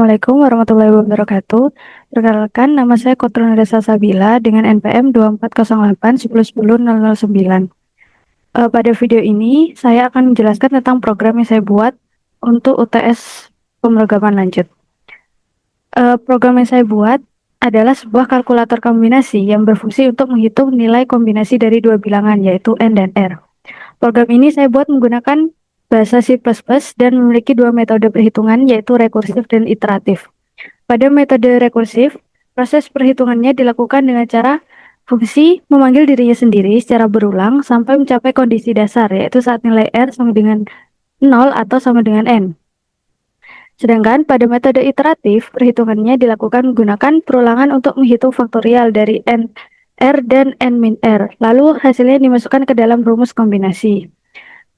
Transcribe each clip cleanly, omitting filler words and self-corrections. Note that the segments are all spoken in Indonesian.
Assalamualaikum warahmatullahi wabarakatuh. Perkenalkan, nama saya Kotrunada Salsabila dengan NPM 2408 Pada video ini, saya akan menjelaskan tentang program yang saya buat untuk UTS pemrograman lanjut. Program yang saya buat adalah sebuah kalkulator kombinasi yang berfungsi untuk menghitung nilai kombinasi dari dua bilangan, yaitu N dan R. Program ini saya buat menggunakan bahasa C++ dan memiliki dua metode perhitungan, yaitu rekursif dan iteratif. Pada metode rekursif, proses perhitungannya dilakukan dengan cara fungsi memanggil dirinya sendiri secara berulang sampai mencapai kondisi dasar, yaitu saat nilai R sama dengan 0 atau sama dengan N. Sedangkan pada metode iteratif, perhitungannya dilakukan menggunakan perulangan untuk menghitung faktorial dari N R dan N min R, lalu hasilnya dimasukkan ke dalam rumus kombinasi.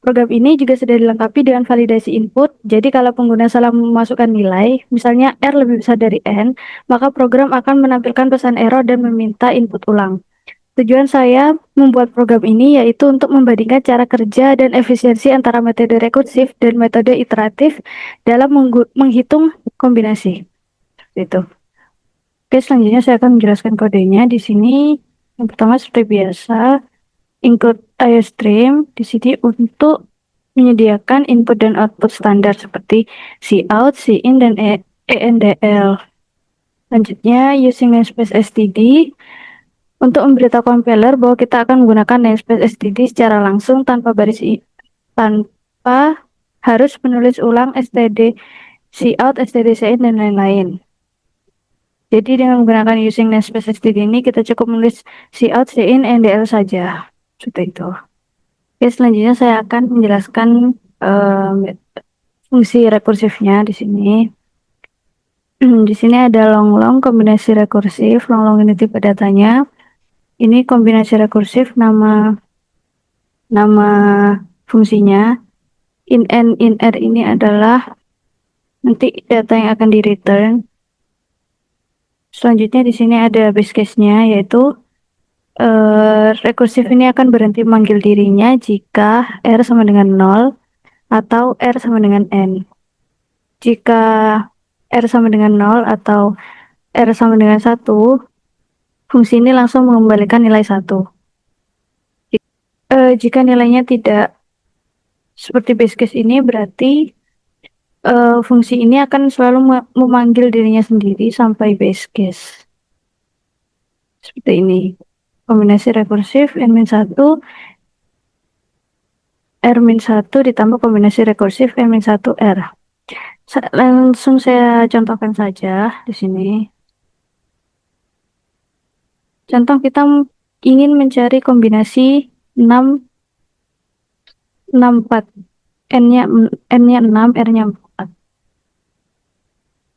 Program ini juga sudah dilengkapi dengan validasi input, jadi kalau pengguna salah memasukkan nilai, misalnya R lebih besar dari N, maka program akan menampilkan pesan error dan meminta input ulang. Tujuan saya membuat program ini yaitu untuk membandingkan cara kerja dan efisiensi antara metode rekursif dan metode iteratif dalam menghitung kombinasi. Itu. Oke, selanjutnya saya akan menjelaskan kodenya di sini. Yang pertama seperti biasa, include IOStream di sini untuk menyediakan input dan output standar seperti cout, cin, dan endl. Selanjutnya, using namespace std untuk memberitahu compiler bahwa kita akan menggunakan namespace std secara langsung tanpa tanpa harus menulis ulang std cout, std cin, dan lain-lain. Jadi dengan menggunakan using namespace std ini kita cukup menulis cout, cin, endl saja. Seperti itu. Oke, selanjutnya saya akan menjelaskan fungsi rekursifnya di sini. Di sini ada long kombinasi rekursif, long ini tipe datanya. Ini kombinasi rekursif, nama fungsinya. In N, in R ini adalah nanti data yang akan di return. Selanjutnya di sini ada base case-nya, yaitu rekursif ini akan berhenti memanggil dirinya jika R sama dengan 0 atau R sama dengan N. Jika R sama dengan 0 atau R sama dengan 1, fungsi ini langsung mengembalikan nilai 1. Jika nilainya tidak seperti base case ini, berarti fungsi ini akan selalu memanggil dirinya sendiri sampai base case. Seperti ini. Kombinasi rekursif N-1, R-1 ditambah kombinasi rekursif N-1 R. Langsung saya contohkan saja di sini. Contoh kita ingin mencari kombinasi 6 4. N-nya 6, R-nya 4.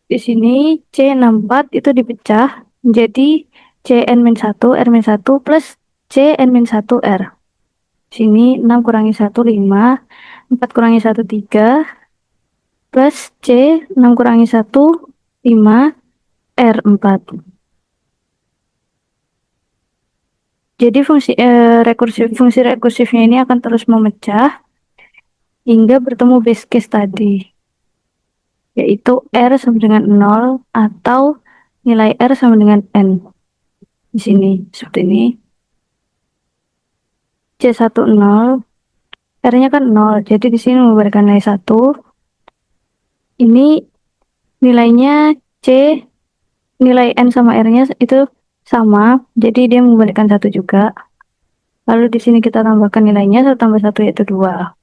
Di sini C64 itu dipecah menjadi Cn-1, R-1 plus Cn-1R. Sini 6 kurangi 1, 5. 4 kurangi 1, 3. Plus C, 6 kurangi 1, 5. R, 4. Jadi fungsi rekursifnya ini akan terus memecah hingga bertemu base case tadi, yaitu R sama dengan 0 atau nilai R sama dengan N. Di sini, seperti ini. C10, R-nya kan 0, jadi di sini memberikan nilai 1. Ini nilainya C, nilai N sama R-nya itu sama, jadi dia memberikan 1 juga. Lalu di sini kita tambahkan nilainya, 1 tambah 1 yaitu 2.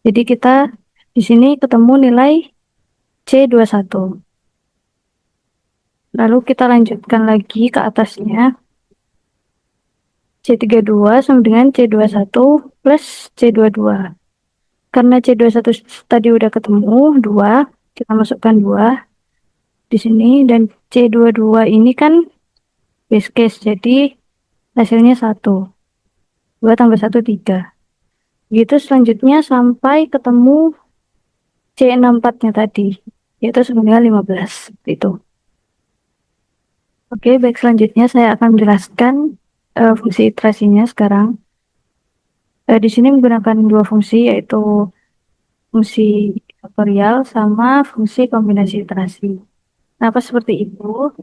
Jadi kita di sini ketemu nilai C21. Lalu kita lanjutkan lagi ke atasnya. C32 sama dengan C21 plus C22. Karena C21 tadi udah ketemu 2, kita masukkan 2 di sini, dan C22 ini kan base case, jadi hasilnya 1. 2 tambah 1, 3. Gitu selanjutnya sampai ketemu C64-nya tadi, yaitu sama dengan 15. Itu. Oke, baik, selanjutnya saya akan menjelaskan fungsi iterasinya sekarang. Di sini menggunakan dua fungsi, yaitu fungsi faktorial sama fungsi kombinasi iterasi. Kenapa seperti itu?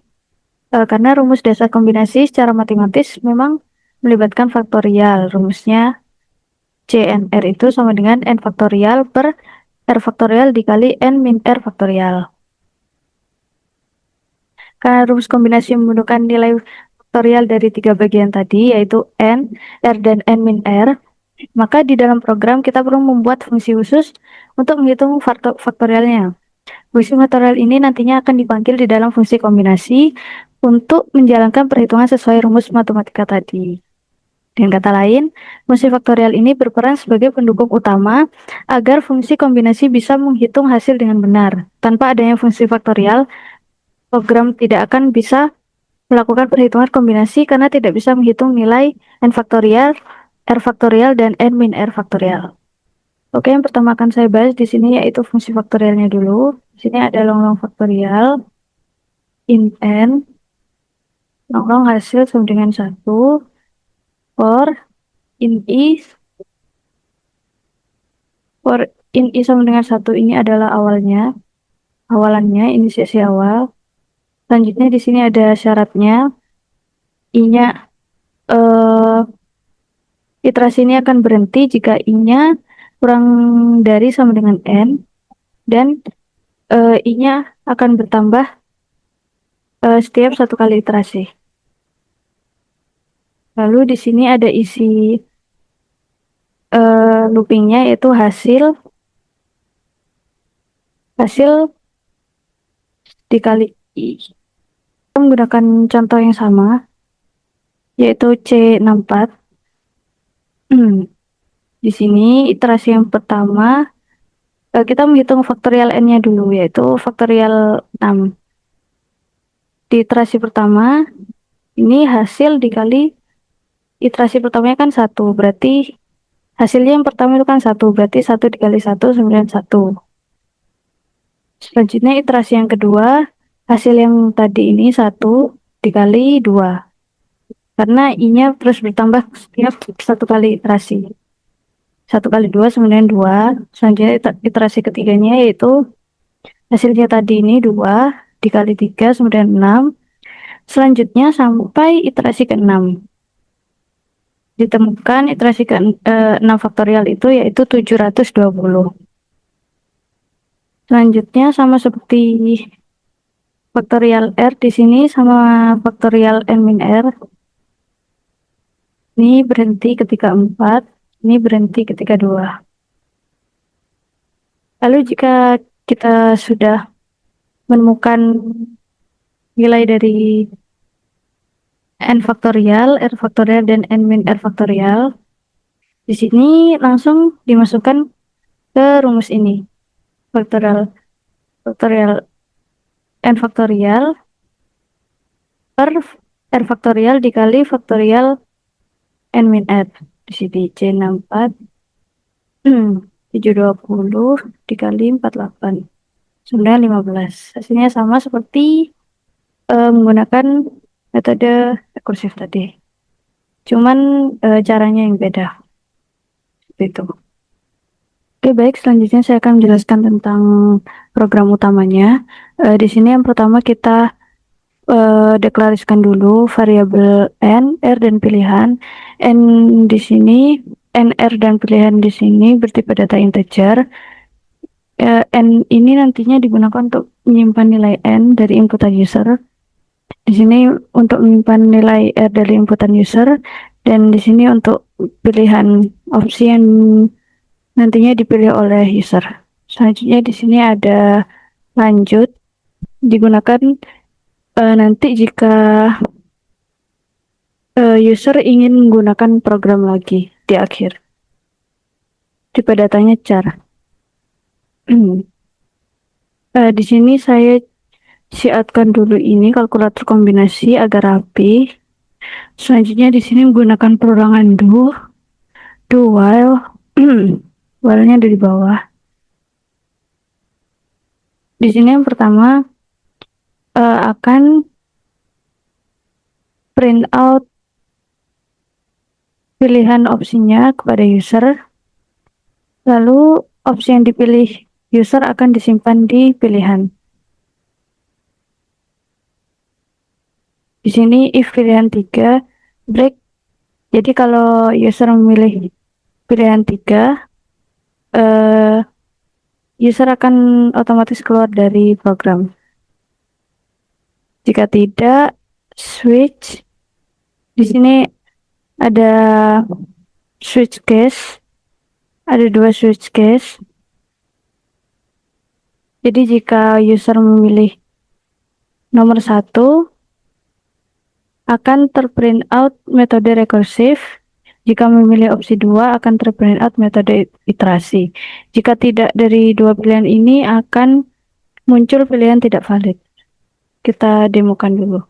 Karena rumus dasar kombinasi secara matematis memang melibatkan faktorial. Rumusnya CNR itu sama dengan N faktorial per R faktorial dikali N min R faktorial. Karena rumus kombinasi membutuhkan nilai faktorial dari tiga bagian tadi, yaitu N, R, dan N min R, maka di dalam program kita perlu membuat fungsi khusus untuk menghitung faktorialnya. Fungsi faktorial ini nantinya akan dipanggil di dalam fungsi kombinasi untuk menjalankan perhitungan sesuai rumus matematika tadi. Dengan kata lain, fungsi faktorial ini berperan sebagai pendukung utama agar fungsi kombinasi bisa menghitung hasil dengan benar. Tanpa adanya fungsi faktorial, program tidak akan bisa melakukan perhitungan kombinasi karena tidak bisa menghitung nilai n faktorial, r faktorial, dan n min r faktorial. Oke, yang pertama akan saya bahas di sini yaitu fungsi faktorialnya dulu. Di sini ada long faktorial in n, long hasil sama dengan 1, for in i, for in i sama dengan 1 ini adalah awalannya, inisiasi awal. Selanjutnya di sini ada syaratnya, i-nya iterasi ini akan berhenti jika i-nya kurang dari sama dengan n, dan i-nya akan bertambah setiap satu kali iterasi. Lalu di sini ada isi loopingnya, yaitu hasil dikali i. Kita menggunakan contoh yang sama, yaitu C64. Di sini iterasi yang pertama kita menghitung faktorial n-nya dulu, yaitu faktorial 6. Di iterasi pertama ini hasil dikali iterasi pertamanya kan 1, berarti hasilnya yang pertama itu kan 1, berarti 1 dikali 1 sama dengan 1. Selanjutnya iterasi yang kedua, hasil yang tadi ini 1 dikali 2, karena i-nya terus bertambah setiap satu kali iterasi. 1 kali 2 sama dengan 2. Selanjutnya iterasi ketiganya yaitu hasilnya tadi ini 2 dikali 3 sama dengan 6. Selanjutnya sampai iterasi ke-6. Ditemukan iterasi ke-6 faktorial itu yaitu 720. Selanjutnya sama seperti faktorial R di sini sama faktorial n min r. Ini berhenti ketika 4, ini berhenti ketika 2. Lalu jika kita sudah menemukan nilai dari n faktorial, r faktorial, dan n min r faktorial, di sini langsung dimasukkan ke rumus ini. Faktorial n faktorial per r faktorial dikali faktorial n min r. Di sini C64 720 dikali 48 sebenarnya 15. Hasilnya sama seperti menggunakan metode rekursif tadi, cuman caranya yang beda seperti itu. Oke, baik, selanjutnya saya akan menjelaskan tentang program utamanya. Di sini yang pertama kita deklarasikan dulu variabel n, r, dan pilihan. N di sini, n, r, dan pilihan di sini bertipe data integer. N ini nantinya digunakan untuk menyimpan nilai n dari inputan user. Di sini untuk menyimpan nilai r dari inputan user, dan di sini untuk pilihan opsi yang nantinya dipilih oleh user. Selanjutnya di sini ada lanjut, digunakan nanti jika user ingin menggunakan program lagi di akhir. Tipe datanya char. Di sini saya siapkan dulu ini kalkulator kombinasi agar rapi. Selanjutnya di sini menggunakan perorangan do while, while-nya ada di bawah. Di sini yang pertama akan print out pilihan opsinya kepada user, lalu opsi yang dipilih user akan disimpan di pilihan. Di sini if pilihan 3 break. Jadi kalau user memilih pilihan 3, user akan otomatis keluar dari program. Jika tidak, switch. Di sini ada switch case, ada 2 switch case. Jadi jika user memilih nomor 1, akan terprint out metode rekursif. Jika memilih opsi 2, akan terprint out metode iterasi. Jika tidak dari 2 pilihan ini, akan muncul pilihan tidak valid. Kita demokan dulu.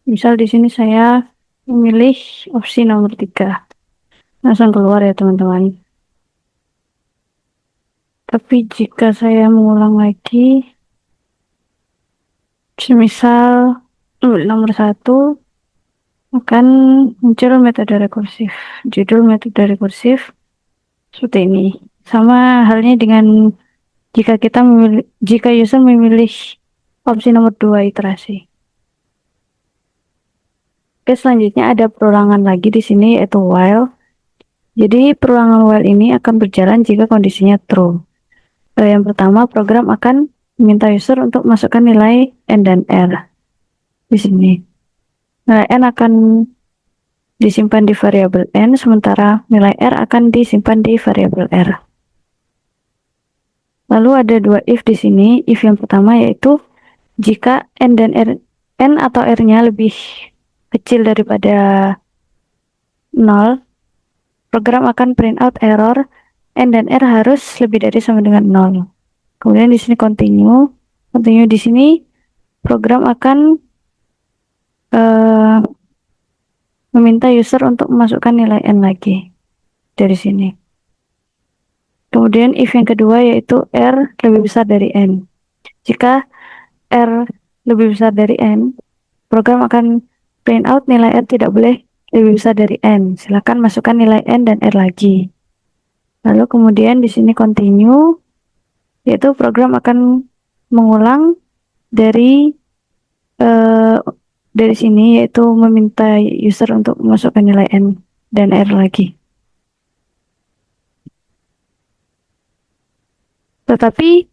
Misal di sini saya memilih opsi nomor 3. Langsung keluar ya teman-teman. Tapi jika saya mengulang lagi, semisal nomor 1, akan muncul metode rekursif. Judul metode rekursif seperti ini. Sama halnya dengan jika user memilih opsi nomor 2 iterasi. Oke, selanjutnya ada perulangan lagi di sini, yaitu while. Jadi perulangan while ini akan berjalan jika kondisinya true. Yang pertama, program akan meminta user untuk masukkan nilai n dan r di sini. Nilai n akan disimpan di variabel n, sementara nilai r akan disimpan di variabel r. Lalu ada 2 if di sini. If yang pertama yaitu jika n atau r-nya lebih kecil daripada 0, program akan print out error n dan r harus lebih dari sama dengan 0. Kemudian di sini continue di sini program akan meminta user untuk memasukkan nilai n lagi dari sini. Kemudian if yang kedua yaitu r lebih besar dari n. Jika r lebih besar dari n, program akan print out nilai r tidak boleh lebih besar dari n. Silakan masukkan nilai n dan r lagi. Lalu kemudian di sini continue, yaitu program akan mengulang dari sini, yaitu meminta user untuk memasukkan nilai n dan r lagi. Tetapi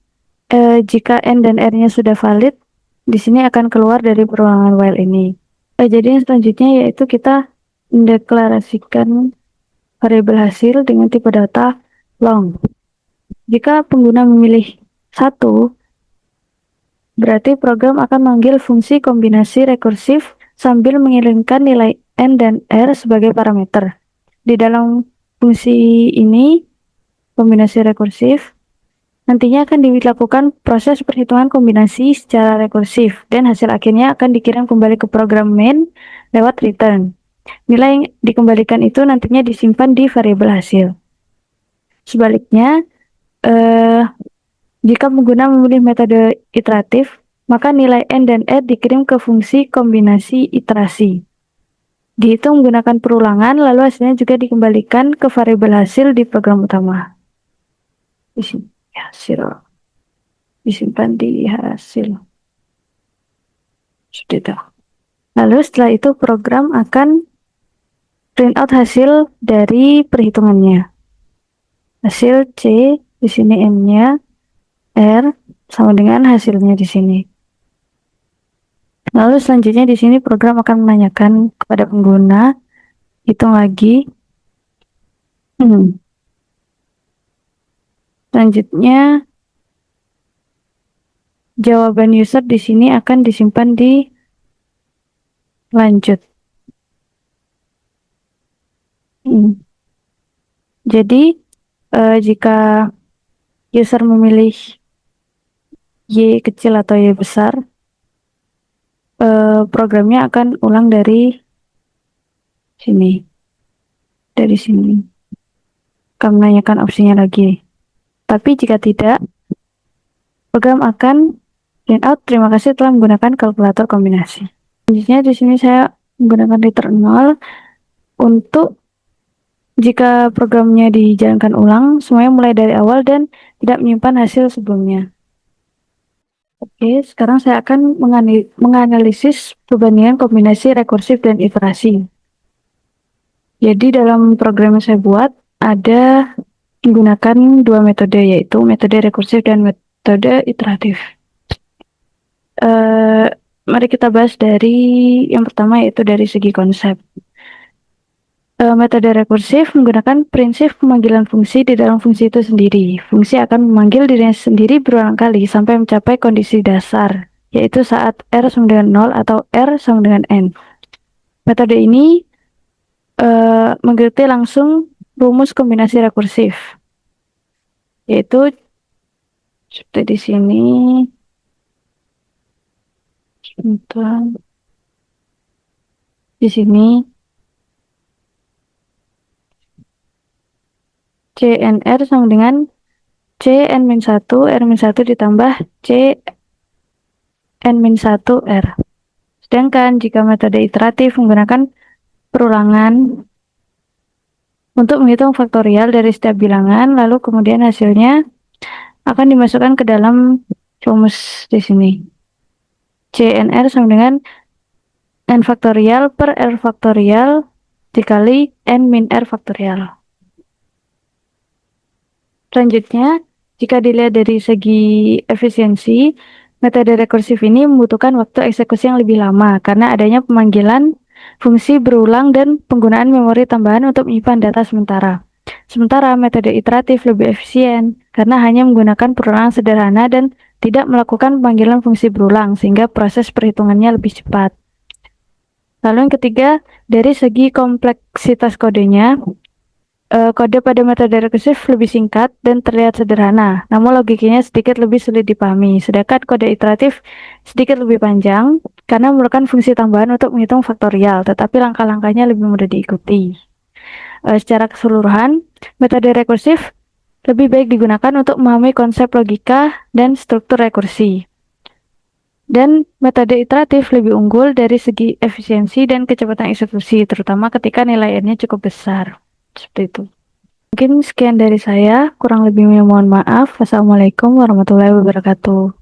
jika n dan r-nya sudah valid, di sini akan keluar dari perulangan while ini. Jadi yang selanjutnya yaitu kita mendeklarasikan variabel hasil dengan tipe data long. Jika pengguna memilih 1, berarti program akan memanggil fungsi kombinasi rekursif sambil mengirimkan nilai n dan r sebagai parameter. Di dalam fungsi ini, kombinasi rekursif, nantinya akan dilakukan proses perhitungan kombinasi secara rekursif dan hasil akhirnya akan dikirim kembali ke program main lewat return. Nilai yang dikembalikan itu nantinya disimpan di variabel hasil. Sebaliknya, jika pengguna memilih metode iteratif, maka nilai n dan r dikirim ke fungsi kombinasi iterasi. Dihitung menggunakan perulangan, lalu hasilnya juga dikembalikan ke variabel hasil di program utama. Di sini hasil disimpan di hasil. Seperti itu. Lalu setelah itu program akan print out hasil dari perhitungannya. Hasil C, di sini n-nya, R sama dengan hasilnya di sini. Lalu selanjutnya di sini program akan menanyakan kepada pengguna, hitung lagi. Selanjutnya jawaban user di sini akan disimpan di lanjut. Jadi jika user memilih Y kecil atau Y besar, programnya akan ulang dari sini. Dari sini. Akan menanyakan opsinya lagi. Tapi jika tidak, program akan print out terima kasih telah menggunakan kalkulator kombinasi. Selanjutnya di sini saya menggunakan return 0 untuk Jika programnya dijalankan ulang, semuanya mulai dari awal dan tidak menyimpan hasil sebelumnya. Oke, sekarang saya akan menganalisis perbandingan kombinasi rekursif dan iterasi. Jadi dalam program yang saya buat, ada menggunakan dua metode, yaitu metode rekursif dan metode iteratif. Mari kita bahas dari yang pertama, yaitu dari segi konsep. Metode rekursif menggunakan prinsip pemanggilan fungsi di dalam fungsi itu sendiri. Fungsi akan memanggil dirinya sendiri berulang kali sampai mencapai kondisi dasar, yaitu saat R sama dengan 0 atau R sama dengan N. Metode ini mengikuti langsung rumus kombinasi rekursif, yaitu seperti di sini. Di sini CNR sama dengan CN-1, R-1 ditambah CN-1R. Sedangkan jika metode iteratif menggunakan perulangan untuk menghitung faktorial dari setiap bilangan, lalu kemudian hasilnya akan dimasukkan ke dalam rumus di sini. CNR sama dengan N faktorial per R faktorial dikali N min R faktorial. Selanjutnya, jika dilihat dari segi efisiensi, metode rekursif ini membutuhkan waktu eksekusi yang lebih lama karena adanya pemanggilan fungsi berulang dan penggunaan memori tambahan untuk menyimpan data sementara. Sementara metode iteratif lebih efisien karena hanya menggunakan perulangan sederhana dan tidak melakukan pemanggilan fungsi berulang sehingga proses perhitungannya lebih cepat. Lalu yang ketiga, dari segi kompleksitas kodenya, kode pada metode rekursif lebih singkat dan terlihat sederhana, namun logikanya sedikit lebih sulit dipahami. Sedangkan kode iteratif sedikit lebih panjang karena memerlukan fungsi tambahan untuk menghitung faktorial, tetapi langkah-langkahnya lebih mudah diikuti. Secara keseluruhan, metode rekursif lebih baik digunakan untuk memahami konsep logika dan struktur rekursi. Dan metode iteratif lebih unggul dari segi efisiensi dan kecepatan eksekusi, terutama ketika nilai N-nya cukup besar. Seperti itu. Mungkin sekian dari saya, kurang lebihnya mohon maaf. Wassalamualaikum warahmatullahi wabarakatuh.